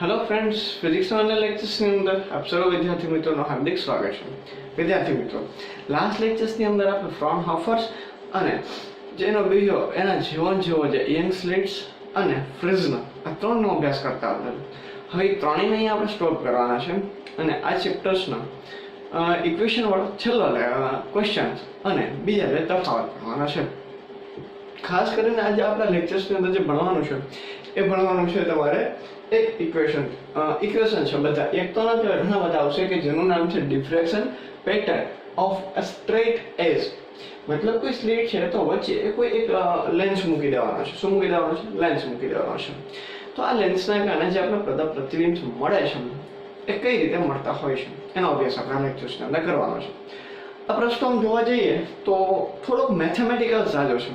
Hello friends, physics online લેક્ચર્સની અંદર આપ સર્વ વિદ્યાર્થી મિત્રોનું હાર્દિક સ્વાગત છે. વિદ્યાર્થી મિત્રો, લાસ્ટ લેક્ચર્સની અંદર આપણે ફ્રોનહોફર્સ અને જેનો બીજો એના જીવન જેવો છે યંગ સ્લિટ્સ અને ફ્રિઝનો આ ત્રણનો અભ્યાસ કરતા હતા. હવે એ ત્રણેયને અહીં આપણે સ્ટોપ કરવાના છે અને આ ચેપ્ટર્સનો ઇક્વેશન વાળો છેલ્લો ક્વેશ્ચન અને બીજા બે તફાવત કરવાના છે. ખાસ કરીને આજે આપણા લેક્ચર્સની અંદર જે ભણવાનું છે એ ભણવાનું છે તમારે એક ઇક્વેશન છે બધા, એક તો નથી ઘણા બધા આવશે કે જેનું નામ છે diffraction pattern of a straight edge. મતલબ કોઈ સ્લીટ છે તો વચ્ચે કોઈ એક લેન્સ મૂકી દેવાનો છે. શું મૂકી દેવાનો છે? લેન્સ મૂકી દેવાનો છે. તો આ લેન્સના કારણે જે આપણે બધા પ્રતિબિંબ મળે છે એ કઈ રીતે મળતા હોય છે એનો અભ્યાસ આપણા લેક્ચર્સની અંદર કરવાનો છે. આ પ્રશ્ન જોવા જઈએ તો થોડોક મેથેમેટિકલ સાજો છે.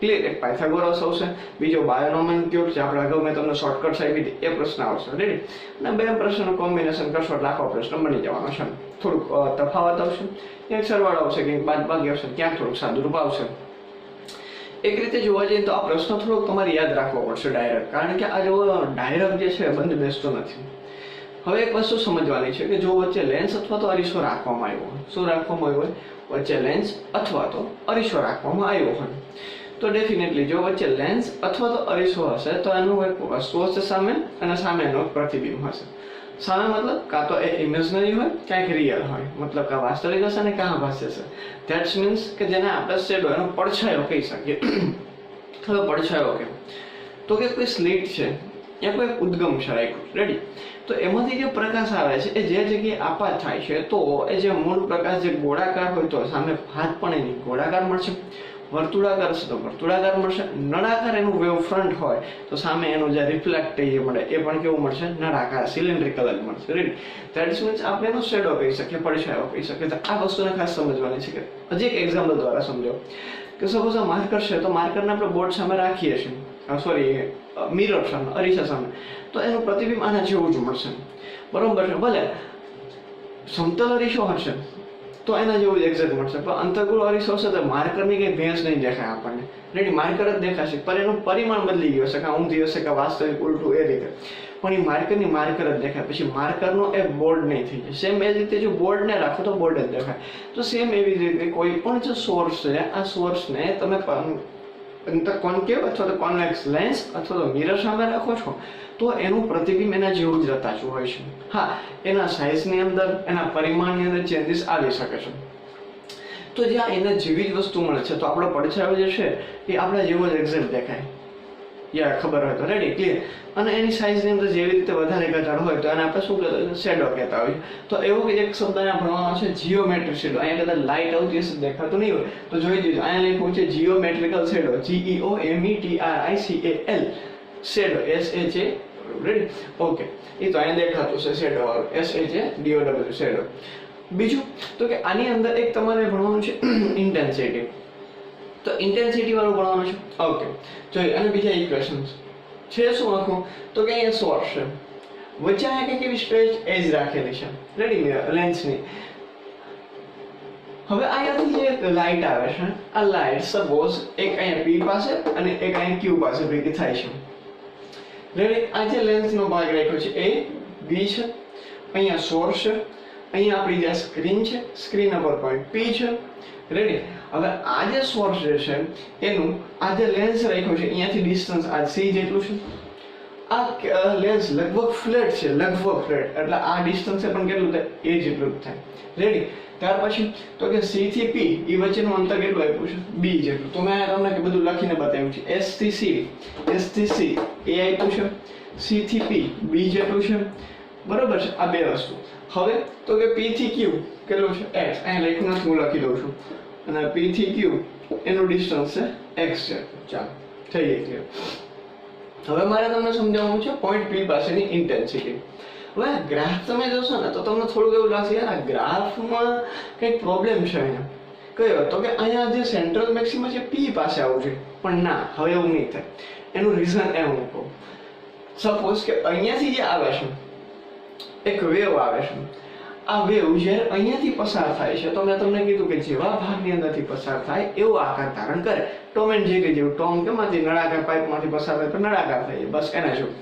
ક્લિયર? એક પાયથાગોરસ આવશે, બીજો બાયોનોમિયલ ક્યુબ જે આપણે અગાઉ મેં તમને શોર્ટકટ આપી હતી એ પ્રશ્ન આવશે. રેડી? અને બે પ્રશ્નનું કોમ્બિનેશન કરશો એટલે આખો પ્રશ્ન બની જવાનો છે. થોડુંક તફાવત આવશે, ક્યાંક સરવાળો આવશે, ક્યાંક બાદબાકી આવશે, ક્યાંક થોડુંક સાદુરૂપ આવશે. એક રીતે જોવા જઈએ તો આ પ્રશ્ન થોડોક તમારે યાદ રાખવો પડશે ડાયરેક્ટ, કારણ કે આ જો ડાયરેક્ટ જે છે બંધ બેસતો નથી. હવે એક વસ્તુ સમજવાની છે કે જો વચ્ચે લેન્સ અથવા તો અરીસો રાખવામાં આવ્યો હોય, શું રાખવામાં આવ્યો હોય? વચ્ચે લેન્સ અથવા તો અરીસો રાખવામાં આવ્યો હોય તો ડેફિનેટલી જો વચ્ચે લેન્સ અથવા તો અરીસો હશે તો એનું એક વસ્તુ હશે સામે, અને સામે એનું પ્રતિબિંબ હશે. સામે મતલબ કાં તો એ ઇમેજનરી હોય, ક્યાંક રિયલ હોય, મતલબ કાં વાસ્તવિક હશે ને કાં ભાષ્ય છે. ધેટ્સ મીન્સ કે જેને આપણે શેડો એનો પડછાયો કહી શકીએ. હવે પડછાયો કેમ? તો કે કોઈ સ્લીટ છે યા કોઈ ઉદ્ગમ છે, રાઈટ? રેડી? તો એમાંથી જે પ્રકાશ આવે છે એ જે જગ્યાએ આપાત થાય છે તો એ જે મૂળ પ્રકાશ જે ગોળાકાર હોય તો સામે હાથ પણ એની ગોળાકાર મળશે, વર્તુળાકાર હશે તો વર્તુળાકાર મળશે, નળાકાર એનું વેવ ફ્રન્ટ હોય તો સામે એનું જે રિફ્લેક્ટ જે મળે એ પણ કેવું મળશે? નળાકાર, સિલિન્ડ્રિકલ જ મળશે. રેડી? ધેટ્સ મીન્સ આપણે એનો શેડો કહી શકીએ, પડછાયો કહી શકીએ. તો આ વસ્તુને ખાસ સમજવાની છે કે હજી એક એક્ઝામ્પલ દ્વારા સમજો કે સપોઝ આ માર્કર છે તો માર્કરને આપણે બોર્ડ સામે રાખીએ છીએ, સોરી મિરર સામે, અરીસા સામે, તો એનું પ્રતિબિંબ આના જેવું જ મળશે. બરોબર છે? ભલે સમતલ અરીસો હશે તો એના જેવું જ એક્ઝેક્ટ મળશે, પણ અંતર્ગોળ અરીસો હશે તો માર્કરની કંઈ ભેંસ નહીં દેખાય આપણને. રેડી? માર્કર જ દેખાશે, પણ એનું પરિમાણ બદલી ગયું હશે, કાં ઊંધી હશે કે વાસ્તવિક ઉલટું એ રીતે, પણ એ માર્કરની માર્કર જ દેખાય. પછી માર્કરનો એ બોર્ડ નહીં થઈ જાય. સેમ એ રીતે જો બોર્ડને રાખો તો બોર્ડ જ દેખાય. તો સેમ એવી જ રીતે કોઈ પણ જે સોર્સ છે આ સોર્સને તમે કોન્કેવ અથવા તો કોન્વેક્સ લેન્સ અથવા તો મિરર સામે રાખો છો તો એનું પ્રતિબિંબ એના જેવું જ રતાચું હોય છે. હા, એના સાઇઝની અંદર, એના પરિમાણની અંદર ચેન્જીસ આવી શકે છે. તો જ્યાં એને જેવી જ વસ્તુ મળે છે તો આપણો પડછાયો જે છે એ આપણા જેવો જ એક્ઝેક્ટ દેખાય. યા ખબર હોય તો. રેડી? ક્લિયર? અને એની સાઇઝની અંદર જેવી રીતે વધારે ઘટાડો હોય તો એને આપણે શું કહેતા હોય? શેડો કહેતા હોય. તો એવો એક શબ્દ અહીંયા ભણવાનો છે, જીઓમેટ્રિક શેડો. અહીંયા કદાચ લાઇટ આવતી હશે, દેખાતું નહીં હોય તો જોઈ દેજો. અહીંયા લખ્યું છે geometrical shadow, GEOMETRICAL shadow, SHA. Ready? Okay, એ તો અહીંયા દેખાતું છે શેડો વાળું, SHADOW શેડો. બીજું તો કે આની અંદર એક તમારે ભણવાનું છે ઇન્ટેન્સિટી. તો ઇન્ટેન્સિટી વાળું ભણવાનું છે. ઓકે, જોઈએ. અને બીજા ઇક્વેશન્સ છે શું આખું? તો કે અહીંયા સોર્સ છે, વચ્ચે અહીંયા કંઈક એવી સ્ટ્રેચ એજ રાખેલી છે. રેડી? લેન્સની. હવે અહીંયાથી જે લાઇટ આવે છે આ લાઇટ સપોઝ એક અહીંયા P પાસે અને એક અહીંયા Q પાસે ભેગી થાય છે. રેડી? આ જે લેન્સનો ભાગ રાખ્યો છે એ B છે, અહીંયા સોર્સ છે, અહીંયા આપણી જે સ્ક્રીન છે, સ્ક્રીન પર પોઈન્ટ P છે. રેડી? હવે આ જે સોર્સ જે છે એનું આ જે લેન્સ રાખ્યો છે અહીંયાથી ડિસ્ટન્સ આ C જેટલું છે. આ લેન્સ લગભગ ફ્લેટ છે, લગભગ ફ્લેટ, એટલે આ ડિસ્ટન્સ પણ કેટલું થાય? એ જેટલું જ થાય. રેડી? ત્યાર પછી તો કે C થી P એ વચ્ચેનું અંતર કેટલું આપ્યું છે? B જેટલું. તો મેં તમને કે બધું લખીને બતાવ્યું છે. S થી C એ આપ્યું છે, C થી P B જેટલું છે. બરોબર છે? આ બે વસ્તુ. હવે તો કે P થી Q કેટલું છે? X. અહીંયા લખ્યું નથી, હું લખી દઉં છું. અને P થી Q એનું ડિસ્ટન્સ છે X છે. ચાલો, થઈ ગઈ ક્લિયર. હવે મારે તમને સમજાવવાનું છે પોઈન્ટ P પાસેની ઇન્ટેન્સિટી. હવે ગ્રાફ તમે જોશો ને તો તમને થોડુંક એવું લાગશે યાર આ ગ્રાફમાં કંઈક પ્રોબ્લેમ છે. અહીંયા કયો? તો કે અહીંયા જે સેન્ટ્રલ મેક્સિમમ છે P પાસે આવવું જોઈએ, પણ ના, હવે એવું નહીં થાય. એનું રીઝન એ હું કહું. સપોઝ કે અહીંયાથી જે આવે છે એક વેવ આવે છે, આ વેવ જ્યારે અહીંયાથી પસાર થાય છે તો મેં તમને કીધું કે જેવા ભાગની અંદરથી પસાર થાય એવો આકાર ધારણ કરે. ટોમ એન્ડ જેરી જેવું. ટોમ કેમાંથી નળાકાર પાઇપમાંથી પસાર થાય તો નળાકાર થાય, બસ એના જેવું.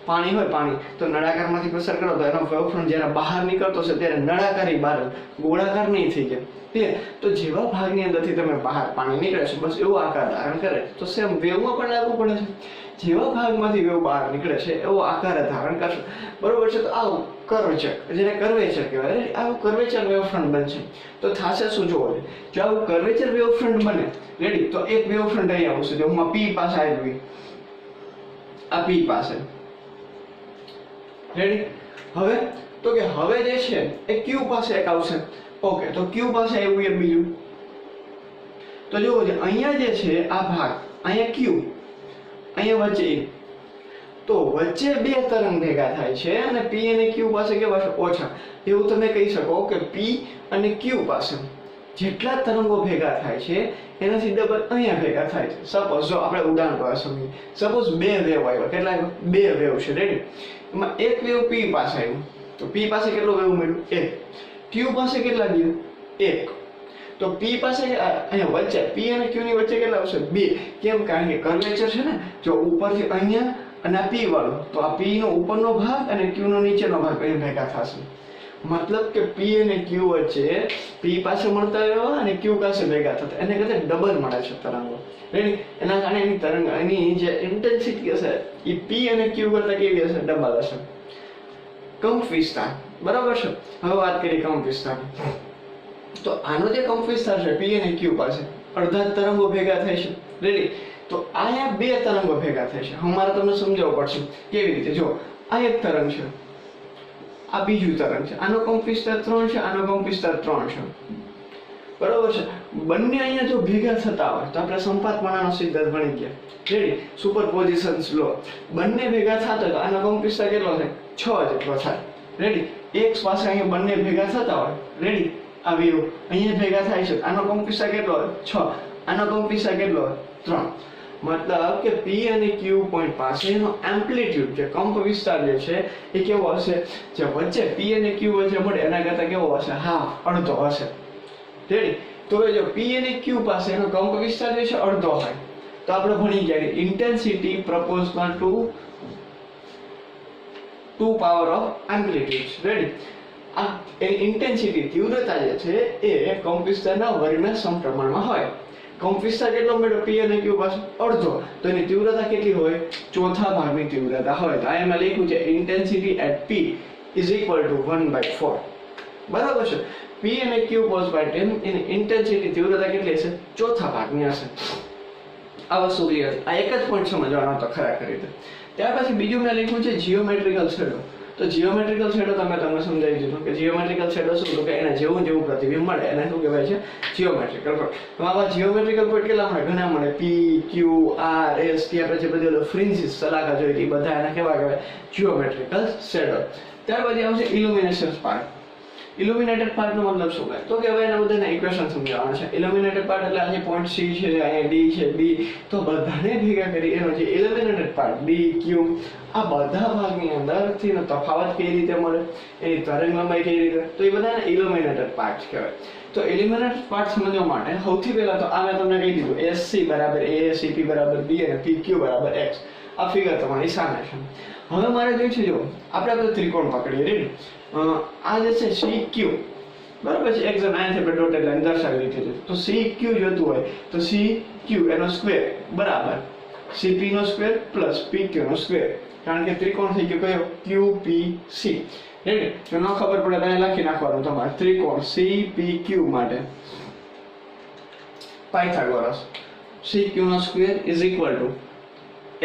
પાણી હોય પાણી તો નળાકારમાંથી પસાર કરો તો એનો વેવ ફ્રન્ટ જ્યારે બહાર નીકળતો છે ત્યારે નળાકારી બહાર ગોળાકાર નહીં થઈ જાય. તો જેવા ભાગની અંદરથી તમે બહાર પાણી નીકળે છે બસ એવો આકાર ધારણ કરે તો સેમ વેવમાં પણ લાગુ પડે છે. જેવા ભાગમાંથી વેવ બહાર નીકળે છે એવો આકાર ધારણ કરશે, બરોબર છે. તો આવું કર્વેચર, જેને કર્વેચર કહેવાય, આવું કર્વેચર વેવ ફ્રન્ટ બનશે. તો થશે શું જોવો, જો આવું કર્વેચર વેવ ફ્રન્ટ બને, રેડી, તો એક વેવ ફ્રન્ટ અહીં આવશે, જો હું P પાસે આવી, આ P પાસે, રેડી. હવે તો કે હવે જે છે એ Q પાસે એક આવશે. ઓકે, તો Q પાસે આવ્યું એક બીજું. તો જુઓ અહીંયા જે છે આ ભાગ, અહીંયા Q, અહીંયા વચ્ચે, તો વચ્ચે બે તરંગ ભેગા થાય છે અને P અને Q પાસે કેવા છે? ઓછા. એવું તમે કહી શકો કે P અને Q પાસે જેટલા તરંગો ભેગા થાય છે એનાથી ડબલ અહીંયા ભેગા થાય છે. સપોઝ જો આપણે ઉદાહરણ પર સમજીએ, સપોઝ બે વેવ આવ્યા, કેટલા આવ્યા? બે વેવ છે, રેડી. એમાં એક વેવ P પાસે આવ્યું, તો P પાસે કેટલો વેવ મળ્યું? એક. Q પાસે કેટલા ગયું? એક. તો P પાસે અહીંયા વચ્ચે P અને Q ની વચ્ચે કેટલા આવશે? બે. કેમ? કારણ કે કર્વેચર છે ને, જો ઉપરથી અહીંયા અને આ P વાળો, તો આ P નો ઉપરનો ભાગ અને Q નો નીચેનો ભાગ અહીં ભેગા થશે. મતલબ કે P અને Q વચ્ચે P પાસે મળતા આવ્યા અને Q પાસે ભેગા થતા, એને કરતા ડબલ મળે છે તરંગો, રેડી. એના કારણે એની તરંગ, એની જે ઇન્ટેન્સિટી હશે એ P અને Q કરતા કેવી હશે? ડબલ હશે. કંપ વિસ્તાર, બરાબર છે. હવે વાત કરીએ કંપ વિસ્તાર. તો આનો જે કંપ વિસ્તાર છે P અને Q પાસે અડધા તરંગો ભેગા થાય છે, રેડી. તો અહીંયા બે તરંગો ભેગા થાય છે. હવે મારે તમને સમજાવવું પડશે કેવી રીતે. જો આ એક તરંગ છે, આ બીજું તરંગ છે, આનો કંપ વિસ્તાર 3 છે, આનો કંપ વિસ્તાર 3 છે, બરાબર છે. બંને અહીંયા જો ભેગા થતા હોય તો આપણે સંપાતમાળાનો સિદ્ધાંત ભણી ગયા, રેડી. સુપરપોઝિશન્સ લો. બંને ભેગા થતા હોય તો આનો કંપ વિસ્તાર કેટલો થાય? 6 જેટલો થાય, રેડી. એક પાસે અહીંયા બંને ભેગા થતા હોય, રેડી, આ વેવ અહીંયા ભેગા થાય છે, આનો કંપ વિસ્તાર કેટલો હોય? 6. આનો કંપ વિસ્તાર કેટલો હોય? 3. મતલબ કે P અને Q પોઈન્ટ પાસેનો એમ્પ્લિટ્યુડ, જે કંપ વિસ્તાર જે છે એ કેવો હશે? જે વચ્ચે P અને Q વચ્ચે મળે એના કરતા કેવો હશે? હાફ, અડધો હશે, રેડી. તો જો P અને Q પાસે એનો કંપ વિસ્તાર જે છે અડધો હોય તો આપણે ભણી ગયા કે intensity proportional two power of amplitude, ready. આ ઇન્ટેન્સિટી, તીવ્રતા જે છે એ કંપ વિસ્તારના વર્ગના સમપ્રમાણમાં હોય. કંપ વિસ્તાર કેટલો મળ્યો P અને Q પાસે? અડધો. તો એની તીવ્રતા કેટલી હોય? ચોથા ભાગની તીવ્રતા હોય. તો એમાં લખ્યું છે intensity at P is equal to 1/4, બરાબર છે. P અને Q cos by 10 એની ઇન્ટેન્સિટી તીવ્રતા કેટલી હશે? ચોથા ભાગની હશે. આ વસ્તુ ક્લિયર. આ એક જ પોઈન્ટ સમજવાનો હતો ખરેખર રીતે. ત્યાર પછી બીજું મેં લખ્યું છે જીઓમેટ્રિકલ શેડો. તો જીઓમેટ્રિકલ શેડો તમને સમજાવી દીધું કે જીઓમેટ્રિકલ શેડો શું? તો કે એને જેવું જેવું પ્રતિબિંબ મળે એને શું કહેવાય છે? Geometrical point. તો આવા જીઓમેટ્રિકલ પોઈન્ટ કેટલા મળે? ઘણા મળે. P, Q, R, S, T. આપણે જે બધી ફ્રિન્જીસ સલાકા જોઈ એ બધા એને કેવા કહેવાય? Geometrical shadow. ત્યાર પછી આવશે ઇલ્યુમિનેશન પાર્ટ. ઇલ્યુમિનેટેડ પાર્ટનો મતલબ શું થાય? તો કે હવે એના બધાના ઇક્વેશન સમજાવવાના છે. ઇલ્યુમિનેટેડ પાર્ટ એટલે આજે પોઈન્ટ C છે, અહીંયા D છે, B, તો બધાને ભેગા કરી એનો જે ઇલ્યુમિનેટેડ પાર્ટ D, Q, આ બધા ભાગની અંદરથી નો તફાવત કઈ રીતે મળે, એની તરંગ લંબાઈ કઈ રીતે, તો એ બધાને ઇલ્યુમિનેટેડ પાર્ટ કહેવાય. તો ઇલ્યુમિનેટેડ પાર્ટ સમજવા માટે સૌથી પહેલા તો આ મેં તમને કહી દીધું, SC બરાબર A, CP બરાબર B અને PQ બરાબર X. આ ફિગર તમારી સામે છે. હવે મારે જોઈ છે, જો આપણે ત્રિકોણ પકડીએ, રેડી. આ જે છે CQ, બરાબર છે. એક જણ અહીંથી આપણે ડોટેડ લાઈન દર્શાવી દીધી છે. તો CQ જોતું હોય તો CQ એનો સ્ક્વેર બરાબર CP નો સ્ક્વેર પ્લસ PQ નો સ્ક્વેર, કારણ કે ત્રિકોણ થઈ ગયો કયો? QPC, ready. જો ન ખબર પડે તો લખી નાખવાનું તમારે ત્રિકોણ CPQ માટે પાયથાગોરસ CQ નો square is equal to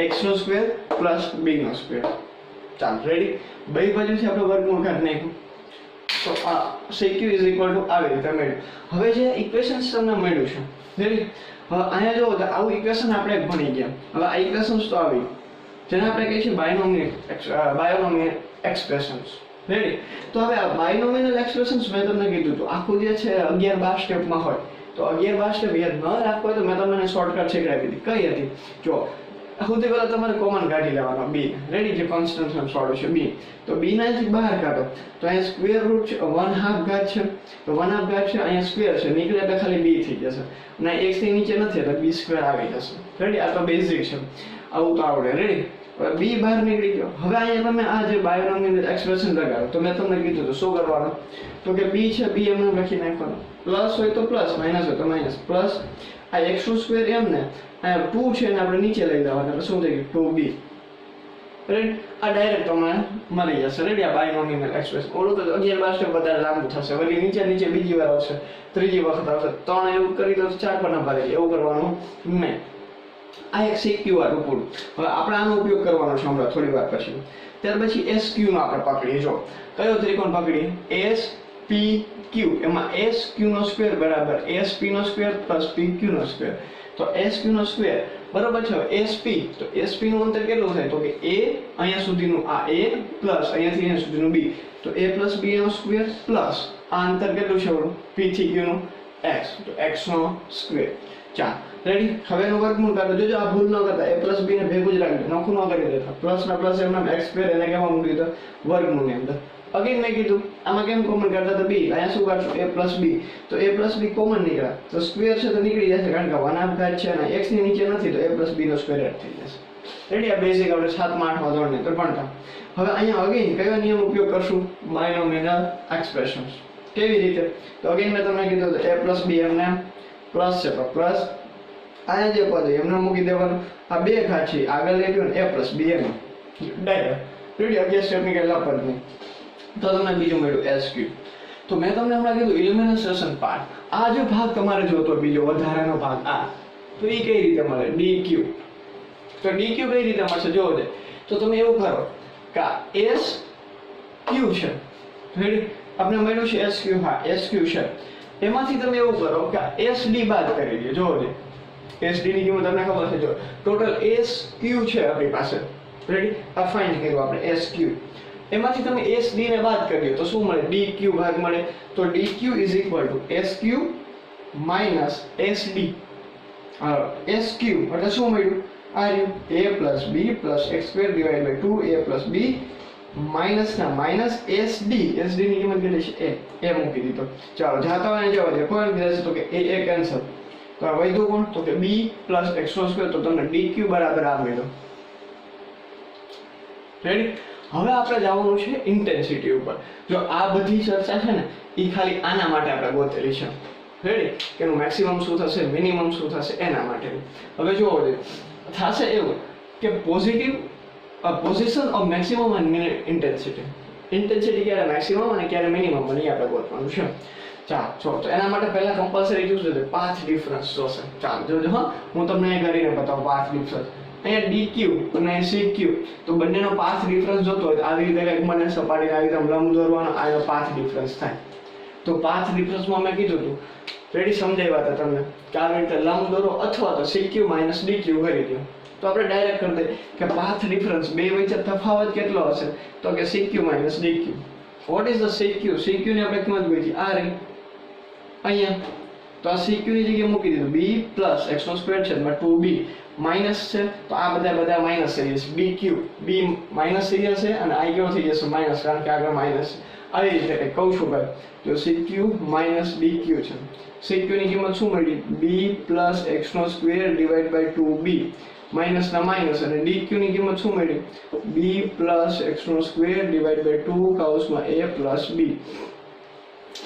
x નો સ્ક્વેર પ્લસ b નો સ્ક્વેર. ચાલ, રેડી. બે બાજુથી આપણે વર્ગમૂળ કાઢી નાખ્યું તો આ CQ ઇઝ ઇક્વલ ટુ આવી રીતે મળ્યું. હવે જે ઇક્વેશન્સ તમને મળ્યું છે, રેડી. હવે અહીંયા જો આવું ઇક્વેશન આપણે ભણી ગયા. હવે આ ઇક્વેશન્સ તો આવી જેને આપણે કહીએ છીએ બાયનોમિયલ એક્સપ્રેશન્સ, રેડી. તો હવે આ બાયનોમિયલ એક્સપ્રેશન્સ મેં તમને કીધું હતું આખું જે છે 11-12 સ્ટેપમાં હોય. તો 11-12 સ્ટેપ યાદ ન રાખવો હોય તો મેં તમને શોર્ટકટ શીખવાડી દીધી. કઈ હતી? જો સૌથી પહેલા તમારે કોમન કાઢી લેવાનો b, રેડી, જે કોન્સ્ટન્ટ સોલ્યુશન b. તો b નાથી બહાર કાઢો તો અહીંયા સ્ક્વેર રૂટ છે, 1/2 ઘાત છે, તો 1/2 ઘાત છે, અહીંયા સ્ક્વેર છે, નીકળે એટલે ખાલી b થઈ જશે અને x થી નીચે નથી એટલે b સ્ક્વેર આવી જશે, રેડી. આ તો બેઝિક છે, આવું તો આવડે, રેડી. હવે બી બહાર નીકળી ગયો. હવે અહીંયા તમે આ જે બાયનોમિયલ એક્સપ્રેશન લગાવો તો મેં તમને કીધું તો શું કરવાનું, તો કે બી છે બી એમને લખી નાખવાનું, પ્લસ હોય તો પ્લસ, માઇનસ હોય તો માઇનસ. પ્લસ આ x² એમને આ 2 છે ને આપણે નીચે લઈ જવાનું એટલે શું થઈ ગયું 2b. રાઈટ, આ ડાયરેક્ટ તમને મળી જશે. રેડી, આ બાયનોમિયલ એક્સપ્રેશન. ઓલું તો 11 સ્ટેપ વધારે લાંબુ થશે, વળી નીચે બીજી વાર આવશે, ત્રીજી વખત આવશે, 3 એવું કરી દો તો 4 પર નંબર આવી જાય. એવું કરવાનું નહીં. આ એક CQ વાળું પૂરું. હવે આપણે આનો ઉપયોગ કરવાનો છે હમણાં થોડી વાર પછી. ત્યાર પછી SQ નો આપણે પકડીએ. જો કયો ત્રિકોણ પકડીએ, SPQ. એમાં SQ નો સ્ક્વેર બરાબર SP નો સ્ક્વેર પ્લસ PQ નો સ્ક્વેર. તો SQ નો સ્ક્વેર બરાબર છે SP, તો SP નું અંતર કેટલું થાય, તો કે A અહીંયા સુધીનું આ A પ્લસ અહીંયાથી અહીંયા સુધીનું B, તો A પ્લસ B નો સ્ક્વેર પ્લસ આ અંતર કેટલું છે P થી Q નું X, તો X નો સ્ક્વેર. ચાલ રેડી, હવે એનું વર્ગમૂળ કાઢો. જોજો આ ભૂલ ન કરતા, A પ્લસ B ને ભેગું જ રાખજો, નોખું ન કરી દેતા. પ્લસ ના પ્લસ એમના X સ્ક્વેર એને કેમાં મૂકી દીધો વર્ગમૂળની અંદર. અગેન મેં કીધું આમાં કેમ કોમન કાઢતા તો B, અહીંયા શું કાઢશું A પ્લસ B, તો A પ્લસ B કોમન નીકળ્યા તો સ્ક્વેર છે તો નીકળી જશે, કારણ કે 1/2 છે અને x ની નીચે નથી તો A પ્લસ B નો સ્ક્વેર એડ થઈ જશે. રેડી, આ બેઝિક આપણે 7માં 8માં ધોરણની અંદર ભણતા. હવે અહીંયા અગેન કયો નિયમ ઉપયોગ કરશું, બાયનોમિયલ એક્સપ્રેશન્સ. કેવી રીતે, તો અગેન મેં તમને કીધું A પ્લસ B એમને પ્લસ છે તો પ્લસ, અહીંયા જે પદ એમને મૂકી દેવાનું, આ બે ઘાત છે આગળ લઈ લો ને A પ્લસ B એમ ડાયરેક્ટ. રેડી, 11 સ્ટેપની કેટલા પદ નહીં, તો તમને બીજું મળ્યું SQ. તો મેં તમને હમણાં કીધું ઇલ્યુમિનેશન પાર્ટ, આ જો ભાગ તમારે જોતો બીજો વધારાનો ભાગ આ, તો એ કઈ રીતે મળે DQ. તો DQ કઈ રીતે મળશે જોવો દે, તો તમે એવું કરો કે SQ છે, રેડી, આપણે મળ્યું છે SQ. હા SQ છે, એમાંથી તમે એવું કરો કે SD બાદ કરી દો. જોવો દે SD ની કિંમત તમને ખબર છે, જો ટોટલ SQ છે આપણી પાસે. રેડી, આ ફાઇન્ડ કર્યું આપણે SQ, એમાંથી તમે SD ને બાદ કરી દો તો શું મળે, DQ ભાગ મળે. તો DQ is equal to SQ minus SD. SQ એટલે શું મળ્યું, આ રહ્યું A પ્લસ B પ્લસ x² divide by 2 A plus B minus ના માઇનસ SD. SD ની કિંમત કેટલી છે A મૂકી દીધો. ચાલો જાતા હોય જવા દે, કોઈ નથી તો કે A કેન્સલ, તો આ વધ્યું કોણ, તો કે B પ્લસ x², તો તમને DQ બરાબર આ મળ્યો. રેડી, હવે આપણે જવાનું છે ઇન્ટેન્સિટી ઉપર. જો આ બધી ચર્ચા છે ને એ ખાલી આના માટે આપણે ગોતેલી છે. રેડી, કે એનું મેક્સિમમ શું થશે, મિનિમમ શું થશે એના માટે. હવે જોવો થશે એવું કે પોઝિશન ઓફ મેક્સિમમ અને ઇન્ટેન્સિટી. ઇન્ટેન્સિટી ક્યારે મેક્સિમમ અને ક્યારે મિનિમમ બની આપણે ગોતવાનું છે. ચાલો તો એના માટે પહેલા કમ્પલસરી શું છે, પાથ ડિફરન્સ જોશે. ચાલો જોજો, હા હું તમને એ કરીને બતાવું પાથ ડિફરન્સ. અહીંયા DQ અને CQ, તો બંનેનો પાથ ડિફરન્સ જોતો હોય તો આવી રીતે કંઈક મને સપાટીને આવી રીતે લંબ દોરવાનો, આનો પાથ ડિફરન્સ થાય. તો પાથ ડિફરન્સમાં મેં કીધું હતું, રેડી સમજાવ્યા હતા તમને કે આવી રીતે લંબ દોરો અથવા તો CQ માઇનસ DQ કરી દો. તો આપણે ડાયરેક્ટ કરી દઈએ કે પાથ ડિફરન્સ બે વચ્ચે તફાવત કેટલો હશે, તો કે CQ minus DQ. What is the CQ? CQ ની આપણે કિંમત ગોતી આ રહી અહીંયા, તો આ CQ ની જગ્યાએ મૂકી દીધું B પ્લસ x નો સ્ક્વેર છે એમાં 2B માઇનસ છે, તો આ બધા માઇનસ થઈ જશે. BQ B માઇનસ થઈ જશે અને I કેવો થઈ જશે માઇનસ, કારણ કે આગળ માઇનસ. આવી રીતે કંઈક કહું છું ભાઈ, જો CQ માઇનસ DQ છે. CQ ની કિંમત શું મળી, B પ્લસ x નો square divide by 2B minus ના માઇનસ, અને DQ ની કિંમત શું મળી, B પ્લસ x નો સ્ક્વેર ડિવાઇડ બાય 2 કૌંસમાં A પ્લસ B.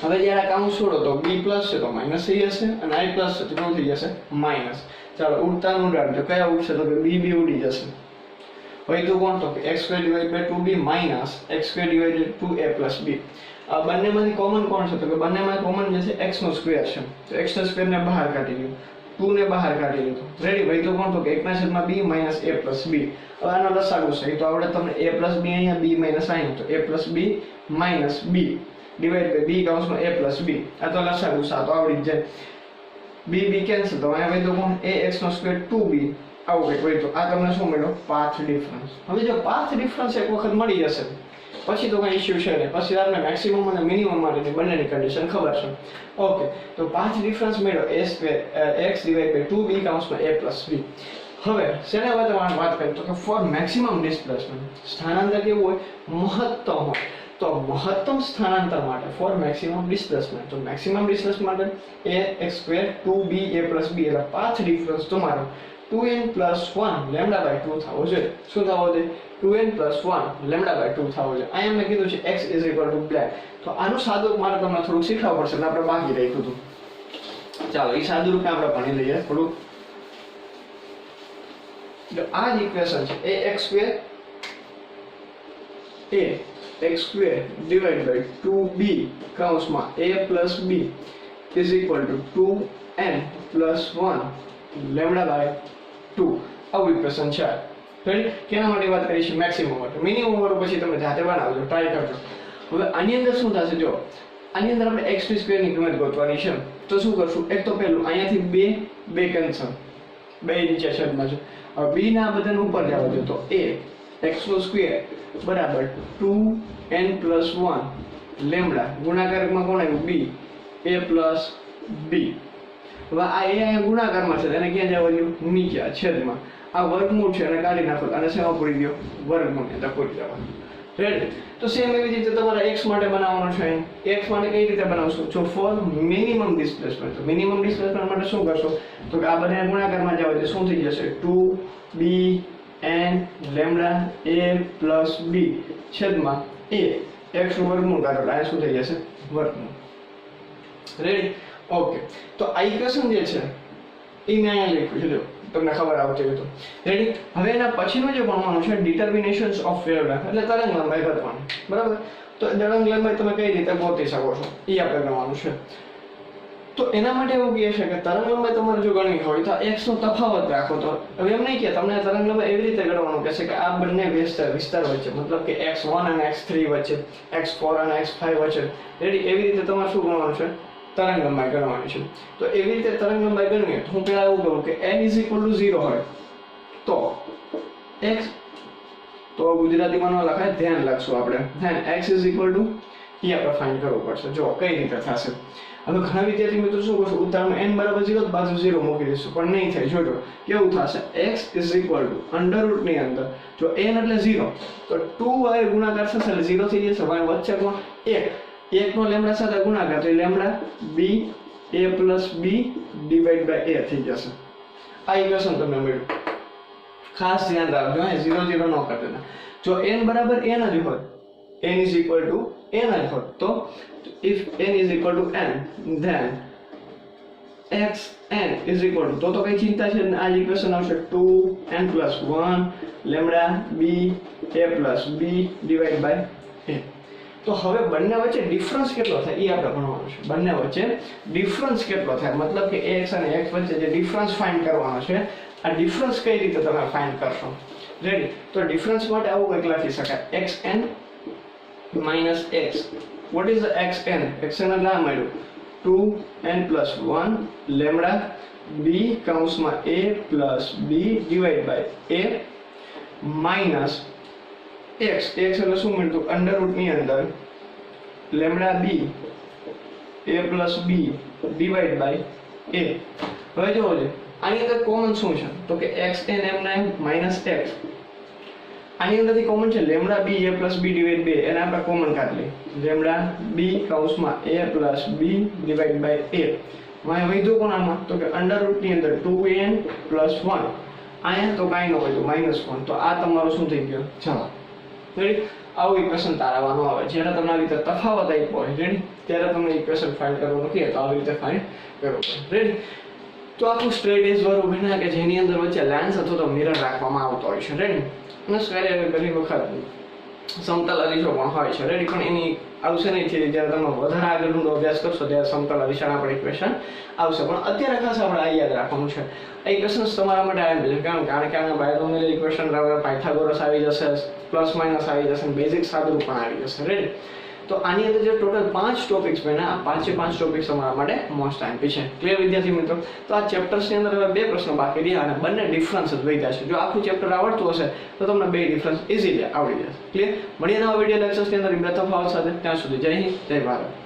હવે જ્યારે કાઉન્સ છોડો તો B પ્લસ છે તો માઇનસ થઈ જશે અને I પ્લસ છે તો શું થઈ જશે માઇનસ. ચાલો ઉડતા ઉડાડ, તો કયા ઉડશે, તો કે B ઉડી જશે. હવે તો કોણ, તો કે x² divide by 2B minus x² divide 2A plus B. આ બંનેમાંથી કોમન કોણ છે, તો કે બંનેમાં કોમન જે છે x નો સ્ક્વેર છે, તો x ના સ્ક્વેર ને બહાર કાઢી લ્યો, 2 ને બહાર કાઢી લીધું. રેડી, ભાઈ તો કોણ, તો કે 1/b minus A plus B. હવે આનો લસાગુ છે તો આવડે તમને A પ્લસ B અહીંયા, B માઇનસ અહીંયા, તો A plus B minus B divide by B કૌંસમાં A પ્લસ B. આ તો લસાગુ છે, તો આવડી જ જાય. B કેન્સલ, તો અહીંયા ભાઈ તો કોણ, AX નો સ્ક્વેર 2B આવું કંઈક હોય. તો આ તમને શું મળ્યો, પાથ ડિફરન્સ. હવે જો પાથ ડિફરન્સ એક વખત મળી જશે પછી તો કઈ ઇશ્યુ છે નહીં, પછી આપણે મેક્સિમમ અને મિનિમમ માટેની બંનેની કન્ડિશન ખબર છે. ઓકે, તો પાથ ડિફરન્સ મળ્યો x ડિવાઇડ બાય 2B કૌંસમાં A પ્લસ B. હવે શેના વાત કરીએ, તો કે ફોર મેક્સિમમ ડિસ્પ્લેસમેન્ટ, સ્થાનાંતર કેવું હોય, મહત્તમ હોય. તો મહત્તમ સ્થાનાંતર માટે ફોર મેક્સિમમ ડિસ્પ્લેસમેન્ટ, તો મેક્સિમમ ડિસ્પ્લેસમેન્ટ માટે ax² 2b A plus B, એટલે પાથ ડિફરન્સ તમારો 2n + 1 λ/2 થવો જોઈએ. શું થવો જોઈએ? 2n + 1 λ/2 થવો જોઈએ. અહીંયા મેં કીધું છે x = blank. તો આનું સાદુરૂપ મારે તમને થોડું શીખવવું પડશે એટલે આપણે બાકી રાખ્યું હતું. ચાલો એ સાદુરૂપ આપણે ભણી લઈએ થોડું. જો આ જ ઇક્વેશન છે ax² / 2b કૌંસમાં a + b is equal to 2n + 1 λ/2 આવું ઇક્વેશન છે. રાઈટ? કેના માટે વાત કરી છે? મેક્સિમમ માટે. મિનિમમ વાળું પછી તમે જાતે બનાવજો, ટ્રાય કરજો. હવે આની અંદર શું થશે? જો આની અંદર આપણે x² ની કિંમત ગોતવાની છે. તો શું કરશું? એક તો પહેલું અહીંયાથી 2 કેન્સલ, 2 નીચે છેદમાં છે. હવે b ના બધાને ઉપર જવા દો તો a x² બરાબર 2n + 1 લેમ્બડા ગુણાકારમાં કોણ આવ્યું? b a + b. હવે આ a અહીંયા ગુણાકારમાં છે એને ક્યાં જવા દો? નીચે છેદમાં. આ વર્ગમૂળ છે એને કાઢી નાખો અને શેમાં પૂરી દો? વર્ગમૂળ એટલે પૂરી દેવાનું. રેડી? તો સેમ એવી રીતે તમારે x માટે બનાવવાનો છે. x માટે કઈ રીતે બનાવશો? જો ફોર મિનિમમ ડિસ્પ્લેસમેન્ટ. તો મિનિમમ ડિસ્પ્લેસમેન્ટ માટે શું કરશો? તો કે આ બધાને ગુણાકારમાં જાવ એટલે શું થઈ જશે? 2b n lambda a + b છેદમાં a x નું વર્ગમૂળ કાઢો એટલે આ શું થઈ જશે? વર્ગમૂળ. રેડી? ઓકે. તો આ ઇક્વેશન જે છે એ મેં અહીંયા લખ્યું છે, જો તમને ખબર આવતી હોય તો. રેડી? હવે એના પછીનું જે ભણવાનું છે ડિટર્મિનેશન્સ ઓફ વેવલેન્થ એટલે તરંગ લંબાઈ ગોતવાની. બરાબર? તો તરંગ લંબાઈ તમે કઈ રીતે ગોતી શકો છો એ આપણે ગણવાનું છે. તો એના માટે એવું કહે છે કે તરંગ લંબાઈ તમારે જો ગણવી હોય તો x નો તફાવત રાખો. તો હવે એમ નહીં કે તમને તરંગ લંબાઈ એવી રીતે ગણવાનું કહેશે કે આ બંને વિસ્તાર વચ્ચે, મતલબ કે x1 અને x3 વચ્ચે, x4 અને x5 વચ્ચે. રેડી? એવી રીતે તમારે શું ગણવાનું છે? તરંગ લંબાઈ ગણવાની છે. તો એવી રીતે તરંગ લંબાઈ ગણવી તો હું પહેલા એવું કહું કે n = 0 હોય તો x, તો ગુજરાતીમાં ન લખાય, ધ્યાન લખશું આપણે. ધ્યાન x = એ આપણે ફાઇન્ડ કરવું પડશે. જો કઈ રીતે થશે. હવે ઘણા વિદ્યાર્થી મિત્રો શું કરશું? ઉદાહરણમાં n = 0 બાજુ 0 મૂકી દઈશું, પણ નહીં થાય. જોજો કેવું થશે. x = √ ની અંદર જો n એટલે 0 તો 2y ગુણાકાર થશે એટલે 0 થઈ જશે. y વચ્ચે કોણ? 1 નો લેમ્બડા સાથે ગુણાકાર તો lambda b a + b / a થઈ જશે. આ ઇક્વેશન તમને મળ્યું. ખાસ ધ્યાન રાખજો, 0 0 ન કરતા. જો n બરાબર n જ હોય, n = n જ હોય તો if n = n then xn = તો કઈ ચિંતા છે? આ ઇક્વેશન આવશે 2n + 1 lambda b a + b / a. તો હવે બંને વચ્ચે ડિફરન્સ કેટલો થાય એ આપણે ભણવાનું છે. બંને વચ્ચે ડિફરન્સ કેટલો થાય, મતલબ કે x અને x વચ્ચે જે ડિફરન્સ ફાઇન્ડ કરવાનો છે, આ ડિફરન્સ કઈ રીતે તમે ફાઇન્ડ કરશો? રેડી? તો ડિફરન્સ માટે આવું કંઈક લખી શકાય, xn - x. what is the xn? xn એટલે આ મળ્યું 2n + 1 લેમ્બડા b કૌંસમાં a + b / a minus x એટલે શું મળતું? √ ની અંદર lambda b a + b / a. હવે જોવો છે આની અંદર કોમન શું છે? તો કે xn - x. આની અંદરથી કોમન છે લેમ્બડા b a + b / 2 એને આપણે કોમન કાઢી લઈએ. લેમ્બડા b કૌંસમાં a + b / a. માં વધ્યું કોણ આમાં? તો કે √ ની અંદર 2n + 1. અહીંયા તો કાંઈ ન વધ્યું, -1. તો આ તમારો શું થઈ ગયો? જવાબ. રેડી? આવું ઇક્વેશન તારવવાનું આવે. જ્યારે તમને આવી રીતે તફાવત આપ્યો હોય, રેડી, ત્યારે તમને ઇક્વેશન ફાઇન્ડ કરવાનું કહે તો આવી રીતે ફાઇન્ડ કરવું પડે. રેડી? તો આખું સ્ટ્રેટ એજ વાળું બન્યા કે જેની અંદર વચ્ચે લેન્સ અથવા તો મિરર રાખવામાં આવતો હોય છે. રેડી? અને સ્ક્વેર ઘણી વખત સમતલ અરીસો પણ હોય છે. રેડી? પણ એની આવશે નહીં થિયરી. જ્યારે તમે વધારે આગળ ઊંડો અભ્યાસ કરશો ત્યારે સમતલ અરીસાના પણ ઇક્વેશન આવશે. પણ અત્યારે ખાસ આપણે આ યાદ રાખવાનું છે. આ ઇક્વેશન્સ તમારા માટે આવી જશે. કારણ કે આના બાયોનોમિયલ ઇક્વેશન, પાયથાગોરસ આવી જશે, પ્લસ માઇનસ આવી જશે, બેઝિક સાદુરૂપ પણ આવી જશે. રેડી? તો આની અંદર જે ટોટલ 5 ટોપિક્સ બન્યા, આ 5 ટોપિક્સ તમારા માટે મોસ્ટ આઈમ્પી છે. ક્લિયર વિદ્યાર્થી મિત્રો? તો આ ચેપ્ટર્સની અંદર હવે 2 પ્રશ્નો બાકી રહ્યા અને બંને ડિફરન્સ જ વધ્યા છે. જો આખું ચેપ્ટર આવડતું હશે તો તમને 2 ડિફરન્સ ઇઝીલી આવડી જશે. ક્લિયર? મળીએ નવા વિડીયો લેક્ચર્સની અંદર તફાવત સાથે. ત્યાં સુધી જય હિન્દ, જય ભારત.